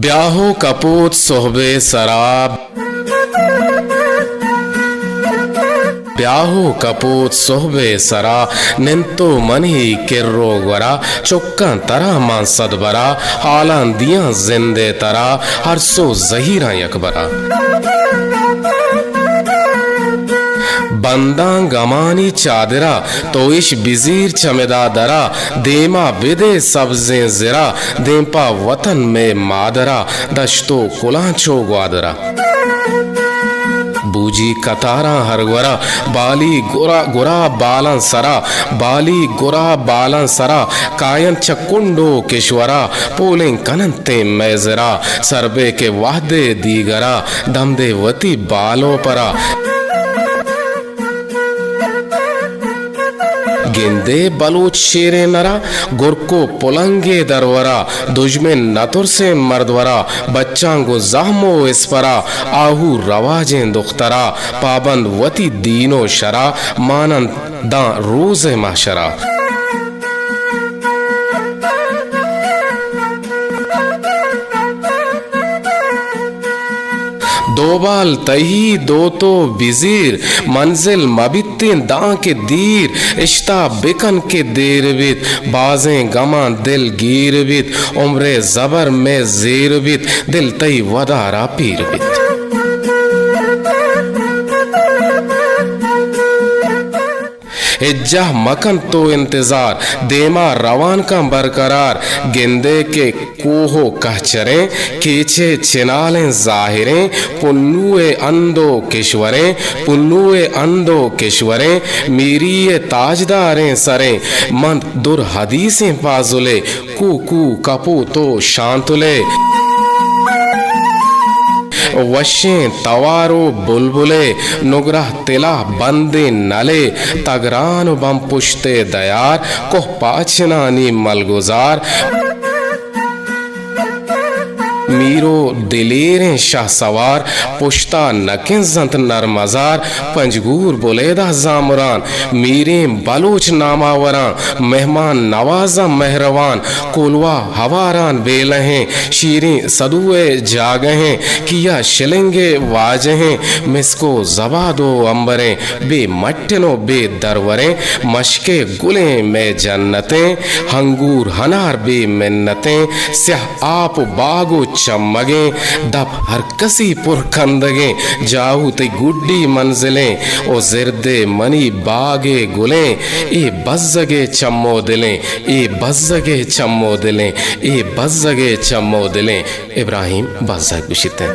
ब्याहो कपूत सोहबे शराब, ब्याहो कपूत सोहबे सरा निंतो मनी किर्रो गरा चुक्का तरा मांसद बरा हालां दियां जिंदे तरा हरसो जहीरा यकबरा बंदा गमानी चादरा तो इश बिजीर चमेदा दरा देमा बिदे सब्जें जिरा देपा वतन में मादरा दश्तो कुलांचो ग्वादरा बूजी कतारा हरगवरा बाली गुरा गुरा बालन सरा बाली गुरा बालन सरा कायन चकुंडो किश्वरा पोलें कनंते मैजरा सरबे के वाहदे दीगरा दमदे वती बालों परा गेंदे बलूच शेरे नरा गुरको पुलंगे दरवरा दुश्मन नतुर से मर्दवरा बच्चांगो जहमो इसपरा आहू रवाजें दुख्तरा पाबंद वती दीनो शरा मानंद दा रोज माशरा दो बाल तही दो तो बिजीर मंजिल मबित्ते दां के दीर इश्ता बिकन के देर बित बाजें गमा दिल गिर बित उम्रे जबर में जेर बित दिल तई वदारा पीर बित इज्जा मकन तो इंतजार देमा रवान का बरकरार गेंदे के कोहो कहचरे केचे चिनालें जाहिरें पुन्नुए अंदो किश्वरें पुन्नुए अंदो किश्वरें मीरी ताजदारें सरें मंद दुर हदीसें पाजुले कू कपू तो शांतुले वशें तवारो बुलबुले नुगरह तिला बंदे नले तगरान बम पुश्ते दयार कोह पाचनानी मलगुजार मीरो दिलेरें शाह सवार पुश्ता नकें जंत नरमजार पंजगूर बुलेदा जामरान मीरें बलोच नामावरान मेहमान नवाजा मेहरवान कोलवा हवारान बेलहें शीरें सदुए जागहें किया शिलेंगे वाजहें मिसको जबादो अंबरें बे मट्टनो बे दरवरें मशके गुलें में जन्नतें हंगूर हनार बे मिन्नतें स्याह आप बागो चमगे दब हर कसी पुरखंदगे जाहू ते गुड्डी मंजिलें ओ जिरदे मनी बागे गुलें ए बज़्ज़गे चम्मो दिलें ए बज़्ज़गे चम्मो दिलें ए बज़्ज़गे चम्मो दिलें इब्राहिम बज़्ज़ग बिशिते